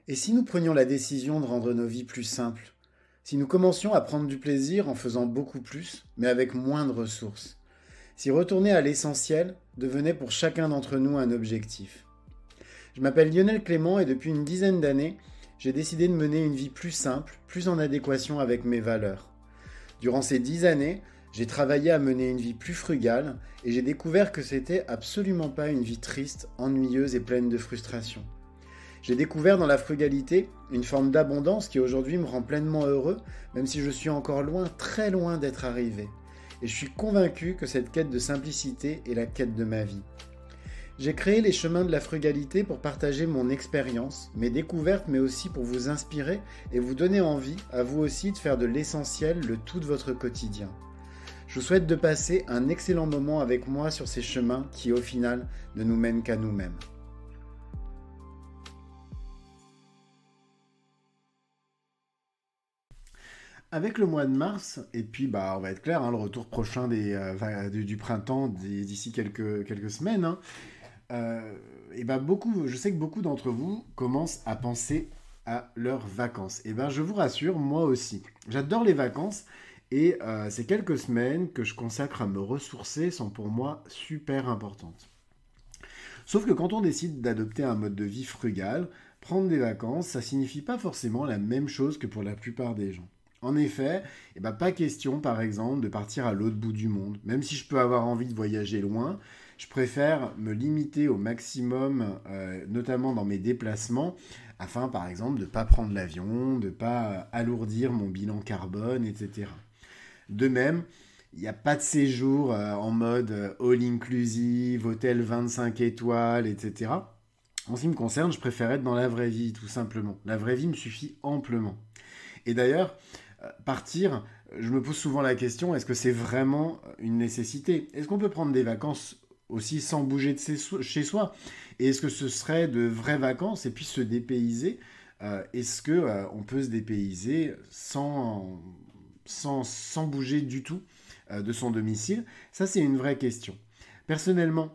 Et si nous prenions la décision de rendre nos vies plus simples? Si nous commencions à prendre du plaisir en faisant beaucoup plus, mais avec moins de ressources? Si retourner à l'essentiel devenait pour chacun d'entre nous un objectif? Je m'appelle Lionel Clément et depuis une dizaine d'années, j'ai décidé de mener une vie plus simple, plus en adéquation avec mes valeurs. Durant ces 10 années, j'ai travaillé à mener une vie plus frugale et j'ai découvert que c'était absolument pas une vie triste, ennuyeuse et pleine de frustration. J'ai découvert dans la frugalité une forme d'abondance qui aujourd'hui me rend pleinement heureux, même si je suis encore loin, très loin d'être arrivé. Et je suis convaincu que cette quête de simplicité est la quête de ma vie. J'ai créé les chemins de la frugalité pour partager mon expérience, mes découvertes, mais aussi pour vous inspirer et vous donner envie, à vous aussi, de faire de l'essentiel le tout de votre quotidien. Je vous souhaite de passer un excellent moment avec moi sur ces chemins qui, au final, ne nous mènent qu'à nous-mêmes. Avec le mois de mars, et puis on va être clair, le retour prochain du printemps d'ici quelques semaines, je sais que beaucoup d'entre vous commencent à penser à leurs vacances. Et je vous rassure, moi aussi. J'adore les vacances et ces quelques semaines que je consacre à me ressourcer sont pour moi super importantes. Sauf que quand on décide d'adopter un mode de vie frugal, prendre des vacances, ça signifie pas forcément la même chose que pour la plupart des gens. En effet, pas question par exemple de partir à l'autre bout du monde. Même si je peux avoir envie de voyager loin, je préfère me limiter au maximum, notamment dans mes déplacements, afin par exemple de ne pas prendre l'avion, de ne pas alourdir mon bilan carbone, etc. De même, il n'y a pas de séjour en mode all-inclusive, hôtel 25 étoiles, etc. En ce qui me concerne, je préfère être dans la vraie vie, tout simplement. La vraie vie me suffit amplement. Et d'ailleurs, partir, je me pose souvent la question, est-ce que c'est vraiment une nécessité? Est-ce qu'on peut prendre des vacances aussi sans bouger de chez soi? Et est-ce que ce serait de vraies vacances et puis se dépayser? Est-ce qu'on peut se dépayser sans bouger du tout de son domicile? Ça, c'est une vraie question. Personnellement,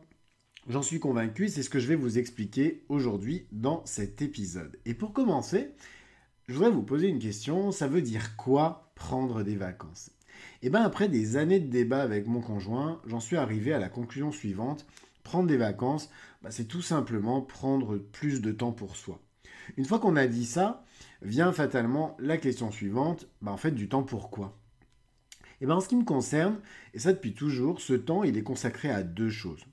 j'en suis convaincu et c'est ce que je vais vous expliquer aujourd'hui dans cet épisode. Et pour commencer, je voudrais vous poser une question, ça veut dire quoi prendre des vacances? Après des années de débat avec mon conjoint, j'en suis arrivé à la conclusion suivante. Prendre des vacances, c'est tout simplement prendre plus de temps pour soi. Une fois qu'on a dit ça, vient fatalement la question suivante, en fait du temps pour quoi? En ce qui me concerne, et ça depuis toujours, ce temps il est consacré à deux choses.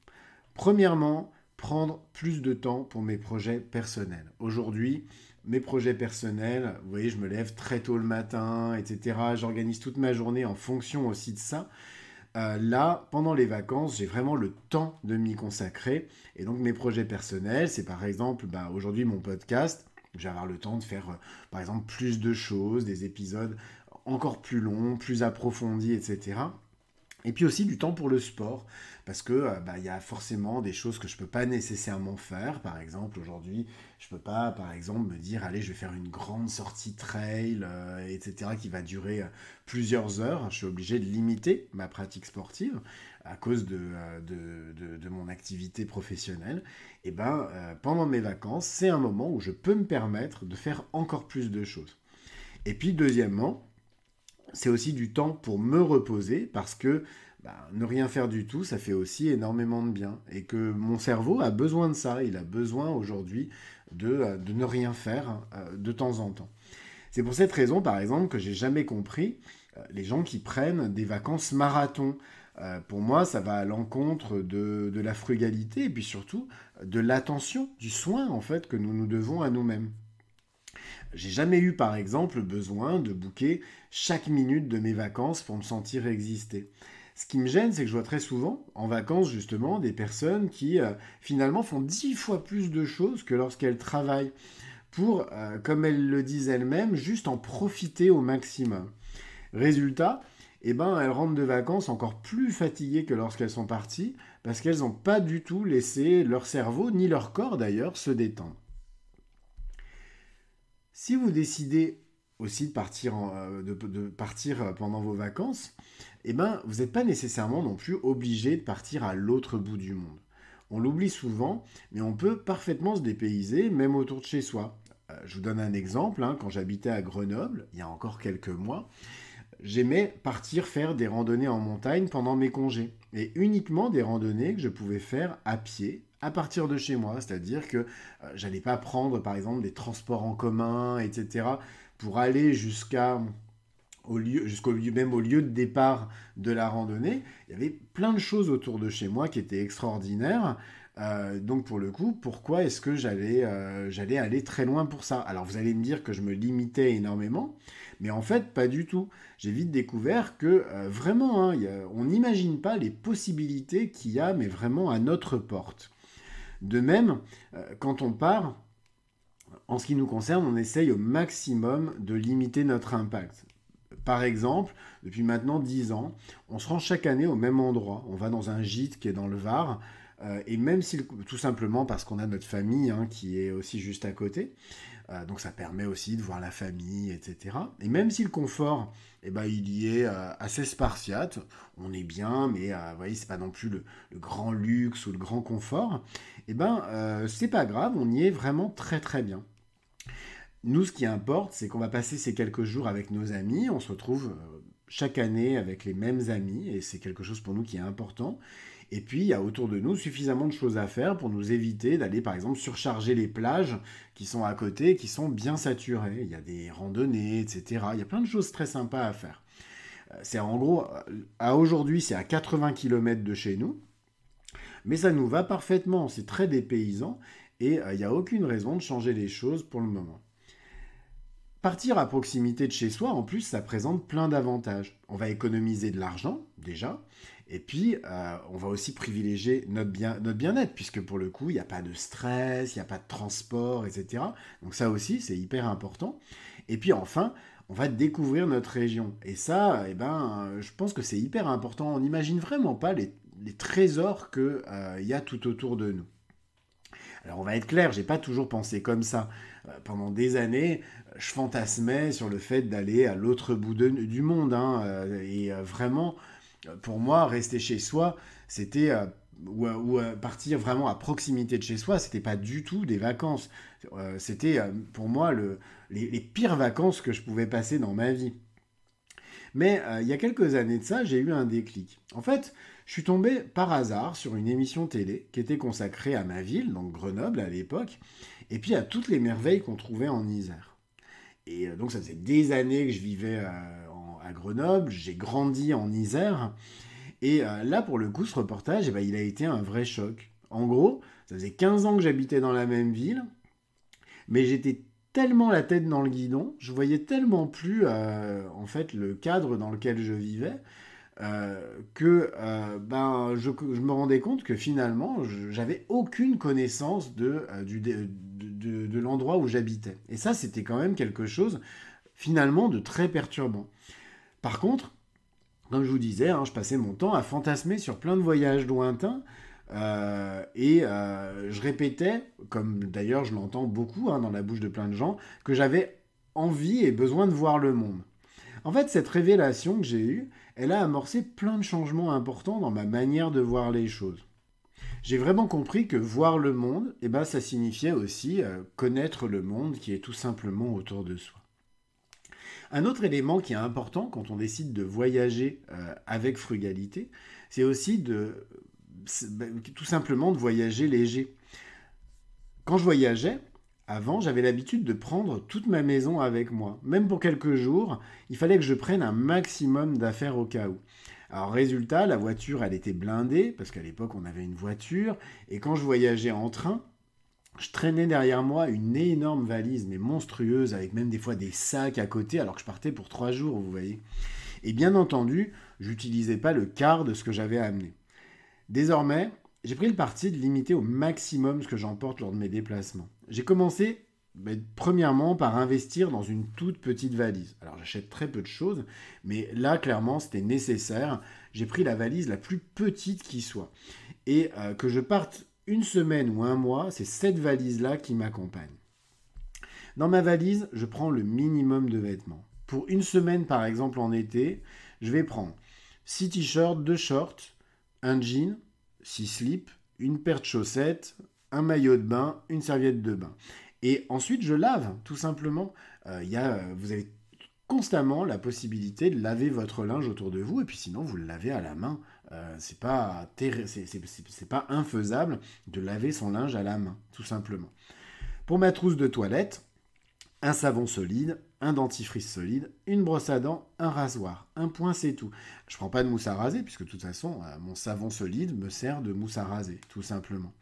Premièrement, prendre plus de temps pour mes projets personnels. Aujourd'hui, mes projets personnels, vous voyez, je me lève très tôt le matin, etc. J'organise toute ma journée en fonction aussi de ça. Là, pendant les vacances, j'ai vraiment le temps de m'y consacrer. Et donc, mes projets personnels, c'est par exemple, aujourd'hui, mon podcast. Je vais avoir le temps de faire, par exemple, plus de choses, des épisodes encore plus longs, plus approfondis, etc. Et puis aussi du temps pour le sport, parce que y a forcément des choses que je ne peux pas nécessairement faire. Par exemple, aujourd'hui, je ne peux pas, par exemple, me dire, allez, je vais faire une grande sortie trail, etc., qui va durer plusieurs heures. Je suis obligé de limiter ma pratique sportive à cause de mon activité professionnelle. Pendant mes vacances, c'est un moment où je peux me permettre de faire encore plus de choses. Et puis, deuxièmement, c'est aussi du temps pour me reposer parce que ne rien faire du tout, ça fait aussi énormément de bien. Et que mon cerveau a besoin de ça. Il a besoin aujourd'hui de ne rien faire de temps en temps. C'est pour cette raison, par exemple, que j'ai jamais compris les gens qui prennent des vacances marathon. Pour moi, ça va à l'encontre de la frugalité et puis surtout de l'attention, du soin en fait que nous nous devons à nous-mêmes. J'ai jamais eu, par exemple, besoin de booker chaque minute de mes vacances pour me sentir exister. Ce qui me gêne, c'est que je vois très souvent, en vacances justement, des personnes qui finalement font 10 fois plus de choses que lorsqu'elles travaillent pour, comme elles le disent elles-mêmes, juste en profiter au maximum. Résultat, elles rentrent de vacances encore plus fatiguées que lorsqu'elles sont parties parce qu'elles n'ont pas du tout laissé leur cerveau, ni leur corps d'ailleurs, se détendre. Si vous décidez aussi de partir pendant vos vacances, vous n'êtes pas nécessairement non plus obligé de partir à l'autre bout du monde. On l'oublie souvent, mais on peut parfaitement se dépayser, même autour de chez soi. Je vous donne un exemple, hein, quand j'habitais à Grenoble, il y a encore quelques mois, j'aimais partir faire des randonnées en montagne pendant mes congés. Et uniquement des randonnées que je pouvais faire à pied, à partir de chez moi. C'est-à-dire que j'allais pas prendre, par exemple, des transports en commun, etc., pour aller jusqu'au lieu, même au lieu de départ de la randonnée. Il y avait plein de choses autour de chez moi qui étaient extraordinaires. Donc pour le coup, pourquoi est-ce que j'allais aller très loin pour ça? Alors vous allez me dire que je me limitais énormément, mais en fait pas du tout. J'ai vite découvert que vraiment, hein, on n'imagine pas les possibilités qu'il y a, mais vraiment à notre porte. De même, quand on part, en ce qui nous concerne, on essaye au maximum de limiter notre impact. Par exemple, depuis maintenant 10 ans, on se rend chaque année au même endroit. On va dans un gîte qui est dans le Var, et même si, tout simplement parce qu'on a notre famille, hein, qui est aussi juste à côté, donc ça permet aussi de voir la famille, etc. Et même si le confort, eh ben, il y est assez spartiate, on est bien, mais vous voyez, c'est pas non plus le grand luxe ou le grand confort, eh ben, c'est pas grave, on y est vraiment très très bien. Nous, ce qui importe, c'est qu'on va passer ces quelques jours avec nos amis. On se retrouve chaque année avec les mêmes amis et c'est quelque chose pour nous qui est important. Et puis, il y a autour de nous suffisamment de choses à faire pour nous éviter d'aller, par exemple, surcharger les plages qui sont à côté, qui sont bien saturées. Il y a des randonnées, etc. Il y a plein de choses très sympas à faire. C'est en gros, à aujourd'hui, c'est à 80 km de chez nous, mais ça nous va parfaitement. C'est très dépaysant et il n'y a aucune raison de changer les choses pour le moment. Partir à proximité de chez soi, en plus, ça présente plein d'avantages. On va économiser de l'argent, déjà, et puis on va aussi privilégier notre bien-être, puisque pour le coup, il n'y a pas de stress, il n'y a pas de transport, etc. Donc ça aussi, c'est hyper important. Et puis enfin, on va découvrir notre région. Et ça, eh ben, je pense que c'est hyper important. On n'imagine vraiment pas les trésors qu'il y a tout autour de nous. Alors on va être clair, j'ai pas toujours pensé comme ça. Pendant des années, je fantasmais sur le fait d'aller à l'autre bout du monde, hein, et vraiment, pour moi, rester chez soi, c'était ou partir vraiment à proximité de chez soi, c'était pas du tout des vacances. C'était pour moi les pires vacances que je pouvais passer dans ma vie. Mais il y a quelques années de ça, j'ai eu un déclic. En fait, je suis tombé par hasard sur une émission télé qui était consacrée à ma ville, donc Grenoble à l'époque, et puis à toutes les merveilles qu'on trouvait en Isère. Et donc ça faisait des années que je vivais à Grenoble, j'ai grandi en Isère, et là pour le coup ce reportage, eh ben, il a été un vrai choc. En gros, ça faisait 15 ans que j'habitais dans la même ville, mais j'étais tellement la tête dans le guidon, je voyais tellement plus en fait le cadre dans lequel je vivais, que je me rendais compte que finalement, j'avais aucune connaissance de l'endroit où j'habitais. Et ça, c'était quand même quelque chose finalement de très perturbant. Par contre, comme je vous disais, hein, je passais mon temps à fantasmer sur plein de voyages lointains. Je répétais, comme d'ailleurs je l'entends beaucoup, hein, dans la bouche de plein de gens, que j'avais envie et besoin de voir le monde. En fait, cette révélation que j'ai eue, elle a amorcé plein de changements importants dans ma manière de voir les choses. J'ai vraiment compris que voir le monde, eh ben, ça signifiait aussi connaître le monde qui est tout simplement autour de soi. Un autre élément qui est important quand on décide de voyager avec frugalité, c'est aussi tout simplement de voyager léger. Quand je voyageais, avant, j'avais l'habitude de prendre toute ma maison avec moi. Même pour quelques jours, il fallait que je prenne un maximum d'affaires au cas où. Alors résultat, la voiture, elle était blindée, parce qu'à l'époque, on avait une voiture, et quand je voyageais en train, je traînais derrière moi une énorme valise, mais monstrueuse, avec même des fois des sacs à côté, alors que je partais pour 3 jours, vous voyez. Et bien entendu, j'utilisais pas le quart de ce que j'avais amené. Désormais, j'ai pris le parti de limiter au maximum ce que j'emporte lors de mes déplacements. J'ai commencé, premièrement, par investir dans une toute petite valise. Alors j'achète très peu de choses, mais là, clairement, c'était nécessaire. J'ai pris la valise la plus petite qui soit. Et que je parte une semaine ou un mois, c'est cette valise-là qui m'accompagne. Dans ma valise, je prends le minimum de vêtements. Pour une semaine, par exemple, en été, je vais prendre 6 t-shirts, 2 shorts, un jean, 6 slips, une paire de chaussettes, un maillot de bain, une serviette de bain. Et ensuite, je lave, tout simplement. Vous avez constamment la possibilité de laver votre linge autour de vous, et puis sinon, vous le lavez à la main. C'est pas infaisable de laver son linge à la main, tout simplement. Pour ma trousse de toilette, un savon solide, un dentifrice solide, une brosse à dents, un rasoir. Un point, c'est tout. Je prends pas de mousse à raser, puisque de toute façon, mon savon solide me sert de mousse à raser, tout simplement.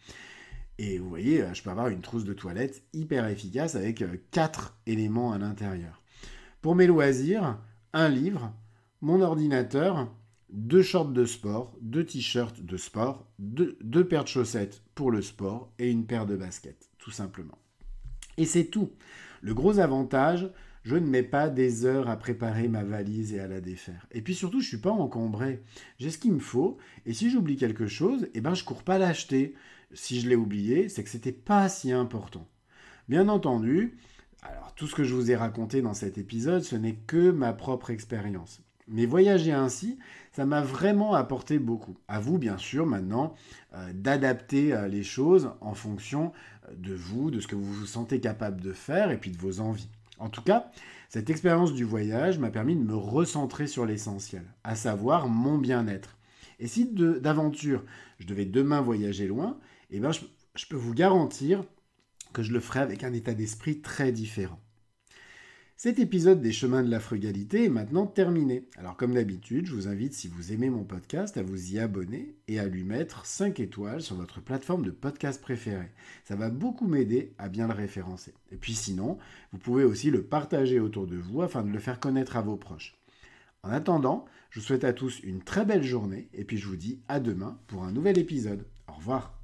Et vous voyez, je peux avoir une trousse de toilette hyper efficace avec 4 éléments à l'intérieur. Pour mes loisirs, un livre, mon ordinateur, 2 shorts de sport, 2 t-shirts de sport, 2 paires de chaussettes pour le sport et une paire de baskets, tout simplement. Et c'est tout. Le gros avantage, je ne mets pas des heures à préparer ma valise et à la défaire. Et puis surtout, je ne suis pas encombré. J'ai ce qu'il me faut, et si j'oublie quelque chose, je ne cours pas l'acheter. Si je l'ai oublié, c'est que c'était pas si important. Bien entendu, alors tout ce que je vous ai raconté dans cet épisode, ce n'est que ma propre expérience. Mais voyager ainsi, ça m'a vraiment apporté beaucoup. À vous, bien sûr, maintenant, d'adapter les choses en fonction de vous, de ce que vous vous sentez capable de faire et puis de vos envies. En tout cas, cette expérience du voyage m'a permis de me recentrer sur l'essentiel, à savoir mon bien-être. Et si d'aventure, je devais demain voyager loin, je peux vous garantir que je le ferai avec un état d'esprit très différent. Cet épisode des chemins de la frugalité est maintenant terminé. Alors comme d'habitude, je vous invite, si vous aimez mon podcast, à vous y abonner et à lui mettre 5 étoiles sur votre plateforme de podcast préférée. Ça va beaucoup m'aider à bien le référencer. Et puis sinon, vous pouvez aussi le partager autour de vous afin de le faire connaître à vos proches. En attendant, je vous souhaite à tous une très belle journée et puis je vous dis à demain pour un nouvel épisode. Au revoir.